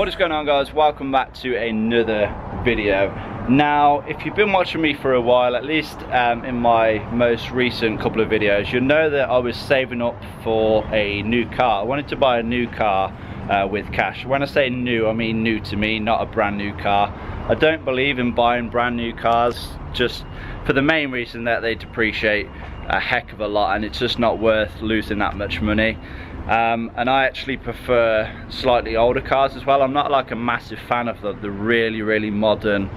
What is going on, guys? Welcome back to another video. Now, if you've been watching me for a while, at least in my most recent couple of videos, you'll know that I was saving up for a new car. I wanted to buy a new car with cash. When I say new, I mean new to me, not a brand new car. I don't believe in buying brand new cars, just for the main reason that they depreciate a heck of a lot and it's just not worth losing that much money. And I actually prefer slightly older cars as well. I'm not like a massive fan of the really modern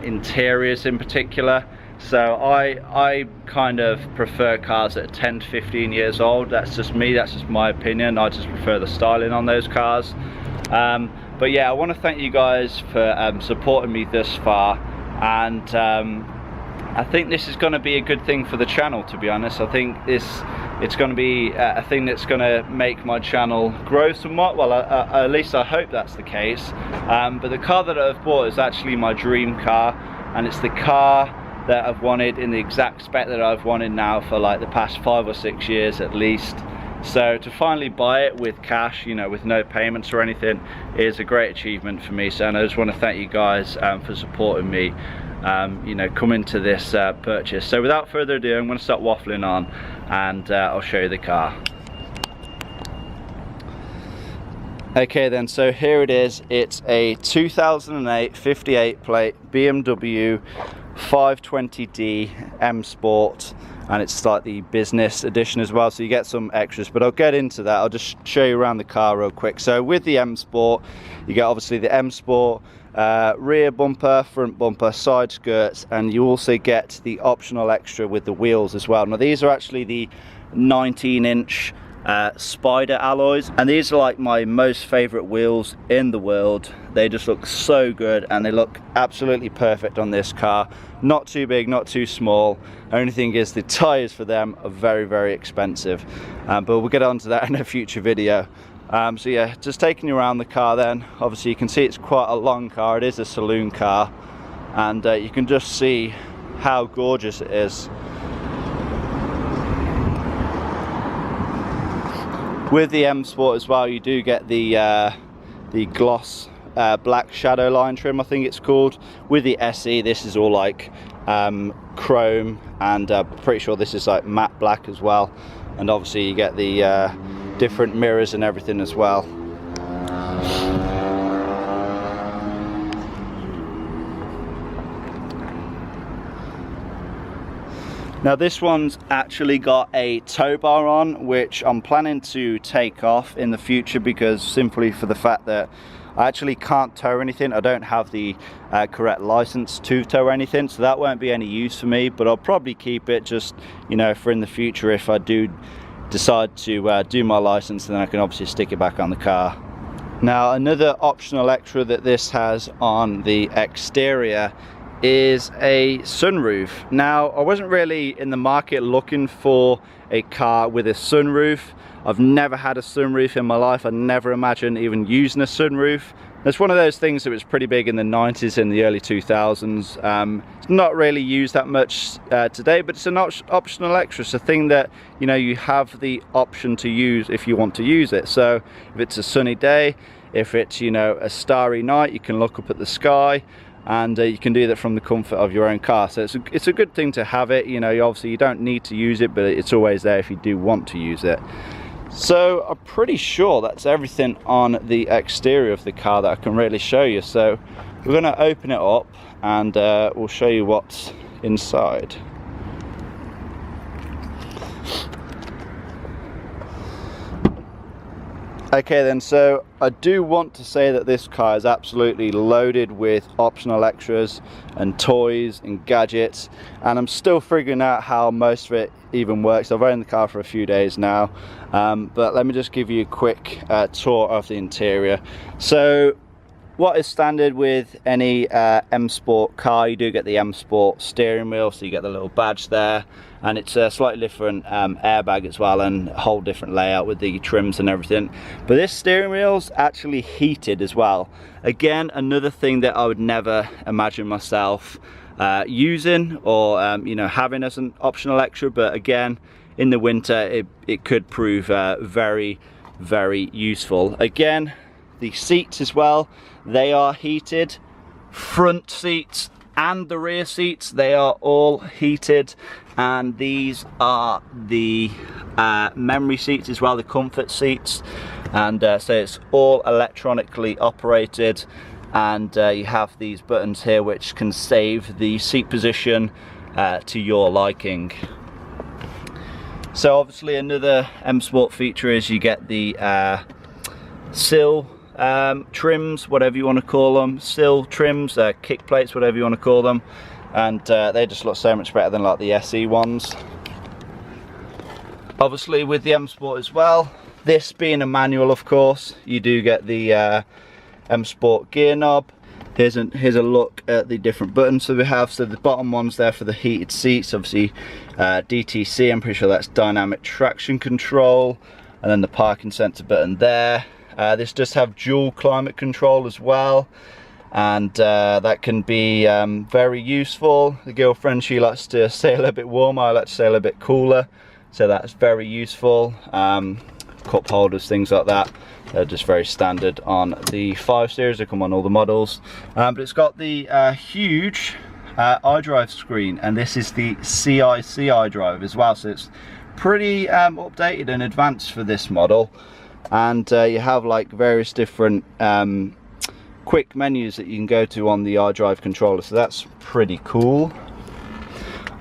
interiors in particular. So I kind of prefer cars that are 10 to 15 years old. That's just me, that's just my opinion. I just prefer the styling on those cars. But yeah, I want to thank you guys for supporting me thus far, and I think this is going to be a good thing for the channel, to be honest. I think it's going to be a thing that's going to make my channel grow somewhat. Well, at least I hope that's the case. But the car that I've bought is actually my dream car, and it's the car that I've wanted in the exact spec that I've wanted now for like the past 5 or 6 years at least. So to finally buy it with cash, you know, with no payments or anything, is a great achievement for me. So, and I just want to thank you guys for supporting me, you know, coming to this purchase. So without further ado, I'm going to start waffling on, and I'll show you the car. Okay then, so here it is. It's a 2008 58 plate BMW 520d M Sport, and it's like the business edition as well, so you get some extras, but I'll get into that. I'll just show you around the car real quick. So with the M Sport, you get obviously the M Sport rear bumper, front bumper, side skirts, and you also get the optional extra with the wheels as well. Now these are actually the 19-inch Spider alloys, and these are like my most favorite wheels in the world. They just look so good, and they look absolutely perfect on this car. Not too big, not too small. Only thing is the tires for them are very expensive, but we'll get onto that in a future video. So yeah, just taking you around the car then. Obviously you can see it's quite a long car. It is a saloon car, and you can just see how gorgeous it is. With the M Sport as well, you do get the gloss black shadow line trim, I think it's called. With the SE, this is all like chrome, and pretty sure this is like matte black as well. And obviously you get the different mirrors and everything as well. Now this one's actually got a tow bar on, which I'm planning to take off in the future, because simply for the fact that I actually can't tow anything. I don't have the correct license to tow anything, so that won't be any use for me, but I'll probably keep it just, you know, for in the future if I do decide to do my license, then I can obviously stick it back on the car. Now another optional extra that this has on the exterior is a sunroof. Now I wasn't really in the market looking for a car with a sunroof. I've never had a sunroof in my life. I never imagined even using a sunroof. It's one of those things that was pretty big in the 90s and the early 2000s. It's not really used that much today, but it's an optional extra. It's a thing that, you know, you have the option to use if you want to use it. So if it's a sunny day, if it's, you know, a starry night, you can look up at the sky, and you can do that from the comfort of your own car. So it's a good thing to have it. You know, obviously you don't need to use it, but it's always there if you do want to use it. So I'm pretty sure that's everything on the exterior of the car that I can really show you. So we're going to open it up, and we'll show you what's inside. Okay then, so I do want to say that this car is absolutely loaded with optional extras and toys and gadgets, and I'm still figuring out how most of it even works. I've owned the car for a few days now, but let me just give you a quick tour of the interior. So what is standard with any M Sport car, you do get the M Sport steering wheel, so you get the little badge there, and it's a slightly different airbag as well, and a whole different layout with the trims and everything. But this steering wheel's actually heated as well. Again, another thing that I would never imagine myself using or you know, having as an optional extra, but again, in the winter it could prove very useful. Again, the seats as well, they are heated. Front seats and the rear seats, they are all heated, and these are the memory seats as well, the comfort seats, and so it's all electronically operated, and you have these buttons here which can save the seat position to your liking. So obviously another M Sport feature is you get the sill trims, whatever you want to call them, sill trims, kick plates, whatever you want to call them, and they just look so much better than like the SE ones. Obviously with the M Sport as well, this being a manual of course, you do get the M Sport gear knob. Here's a look at the different buttons that we have. So the bottom one's there for the heated seats, obviously DTC, I'm pretty sure that's dynamic traction control, and then the parking sensor button there. This does have dual climate control as well, and that can be very useful. The girlfriend, she likes to stay a little bit warmer, I like to stay a little bit cooler, so that's very useful. Cup holders, things like that, they're just very standard on the 5 Series, they come on all the models. But it's got the huge iDrive screen, and this is the CIC iDrive as well, so it's pretty updated and advanced for this model. And you have like various different quick menus that you can go to on the iDrive controller, so that's pretty cool.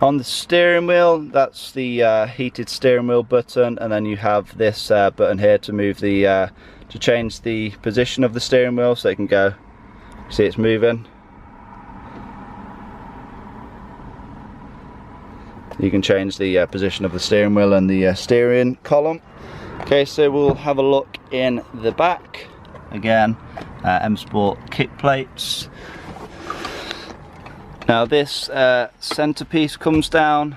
On the steering wheel, that's the heated steering wheel button, and then you have this button here to move the to change the position of the steering wheel, so you can go, see it's moving. You can change the position of the steering wheel and the steering column. Okay, so we'll have a look in the back. Again, M Sport kick plates. Now this centerpiece comes down,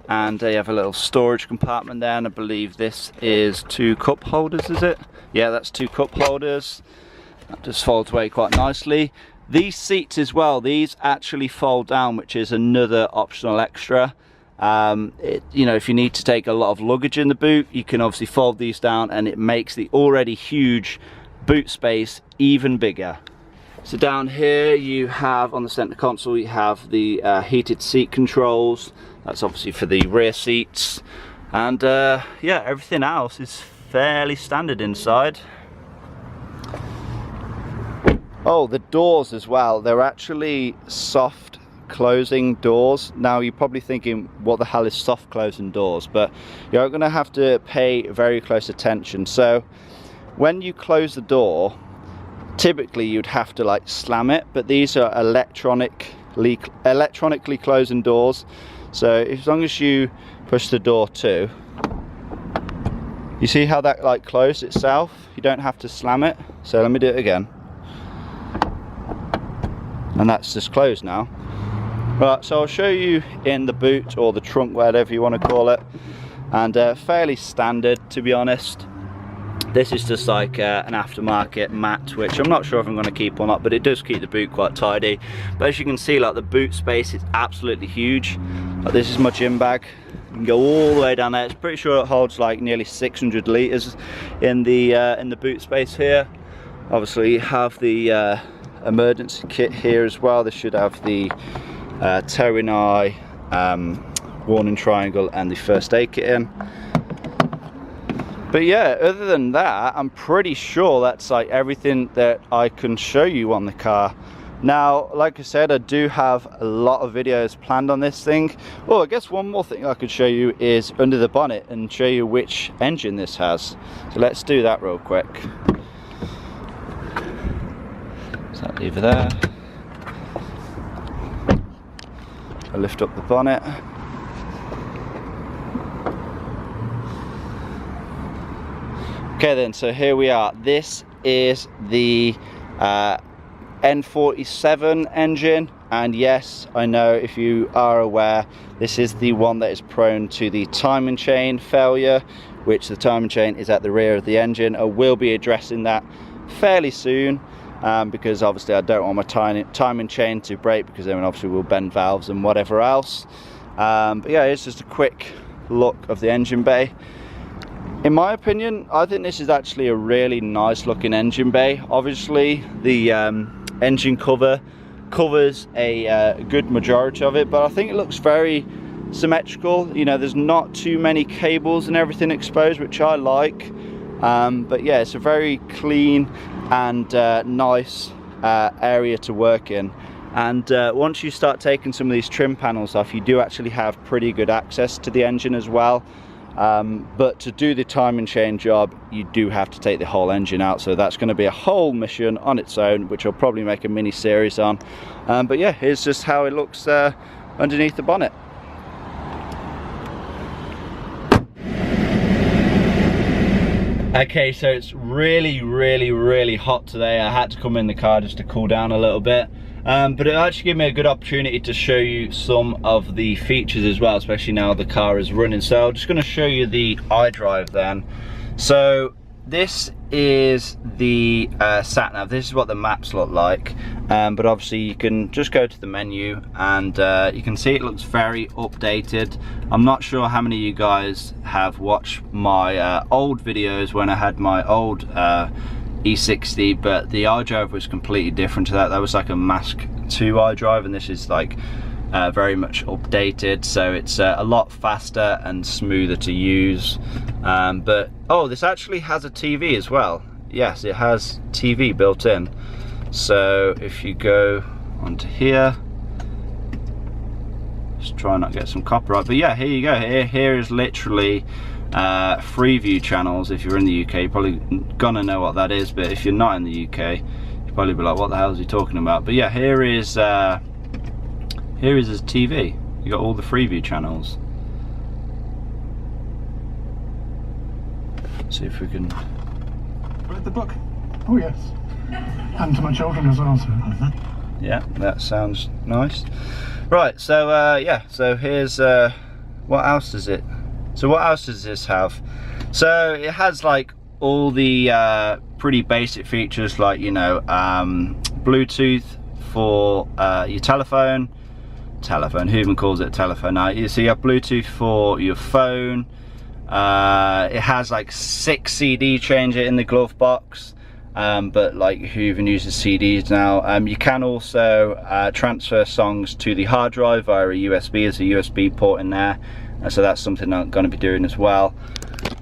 and you have a little storage compartment there, and I believe this is 2 cup holders, is it? Yeah, that's 2 cup holders. That just folds away quite nicely. These seats as well, these actually fold down, which is another optional extra. You know, if you need to take a lot of luggage in the boot, you can obviously fold these down, and it makes the already huge boot space even bigger. So down here you have, on the center console, you have the heated seat controls. That's obviously for the rear seats, and yeah, everything else is fairly standard inside. Oh, the doors as well, they're actually soft closing doors. Now you're probably thinking, what the hell is soft closing doors? But you're going to have to pay very close attention. So when you close the door, typically you'd have to like slam it, but these are electronically closing doors. So as long as you push the door to, you see how that like closed itself? You don't have to slam it. So let me do it again, and that's just closed now. Right, so I'll show you in the boot, or the trunk, whatever you want to call it, and fairly standard, to be honest. This is just like an aftermarket mat, which I'm not sure if I'm going to keep or not, but it does keep the boot quite tidy. But as you can see, like, the boot space is absolutely huge. Like, this is my gym bag. You can go all the way down there. It's pretty sure it holds like nearly 600 litres in the boot space here. Obviously you have the emergency kit here as well. This should have the towing eye, warning triangle, and the first aid kit in. But yeah, other than that, I'm pretty sure that's like everything that I can show you on the car. Now, like I said, I do have a lot of videos planned on this thing. Oh, I guess one more thing I could show you is under the bonnet and show you which engine this has. So let's do that real quick. So that lever there. I lift up the bonnet. Okay then, so here we are. This is the N47 engine, and yes, I know, if you are aware, this is the one that is prone to the timing chain failure, which the timing chain is at the rear of the engine. I will be addressing that fairly soon, because obviously I don't want my timing chain to break, because then obviously we'll bend valves and whatever else. But yeah, it's just a quick look of the engine bay. In my opinion, I think this is actually a really nice looking engine bay. Obviously the engine cover covers a good majority of it, but I think it looks very symmetrical. You know, there's not too many cables and everything exposed, which I like. But yeah, it's a very clean and nice area to work in. And once you start taking some of these trim panels off, you do actually have pretty good access to the engine as well. But to do the timing chain job, you do have to take the whole engine out, so that's going to be a whole mission on its own, which I'll probably make a mini series on. But yeah, here's just how it looks underneath the bonnet. Okay, so it's really hot today. I had to come in the car just to cool down a little bit. But it actually gave me a good opportunity to show you some of the features as well, especially now the car is running. So I'm just going to show you the iDrive then. So this is the sat nav. This is what the maps look like. But obviously you can just go to the menu and you can see it looks very updated. I'm not sure how many of you guys have watched my old videos when I had my old E60, but the iDrive was completely different to that. That was like a Mask 2 iDrive, and this is like very much updated, so it's a lot faster and smoother to use. But oh, this actually has a TV as well. Yes, it has TV built in. So if you go onto here, just try not to get some copyright, but yeah, here you go. Here is literally Freeview channels. If you're in the UK, you're probably gonna know what that is, but if you're not in the UK, you'll probably be like, what the hell is he talking about? But yeah, here is his TV. You got all the Freeview channels. See if we can read the book. Oh yes, and to my children as well. So. Yeah, that sounds nice. Right, so yeah, so here's what else does it? So what else does this have? So it has like all the pretty basic features, like, you know, Bluetooth for your telephone, who even calls it a telephone now? So you have Bluetooth for your phone. It has like 6 CD changer in the glove box, but like who even uses CDs now? You can also transfer songs to the hard drive via a USB. There's a USB port in there. So that's something I'm going to be doing as well.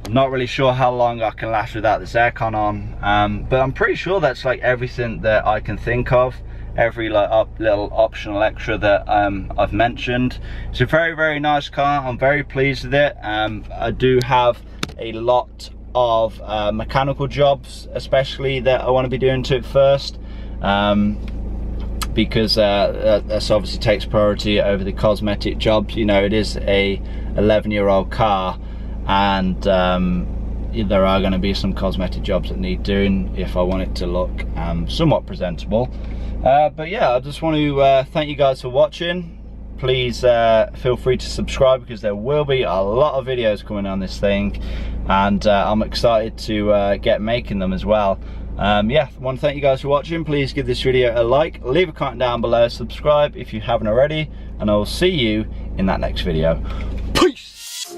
I'm not really sure how long I can last without this aircon on, but I'm pretty sure that's like everything that I can think of, every like little optional extra that I've mentioned. It's a very nice car. I'm very pleased with it. I do have a lot of mechanical jobs especially that I want to be doing to it first, because this obviously takes priority over the cosmetic jobs. You know, it is a 11-year-old car, and there are going to be some cosmetic jobs that need doing if I want it to look somewhat presentable. But yeah, I just want to thank you guys for watching. Please feel free to subscribe, because there will be a lot of videos coming on this thing, and I'm excited to get making them as well. Yeah, I want to thank you guys for watching. Please give this video a like, leave a comment down below, subscribe if you haven't already, and I will see you in that next video. Peace!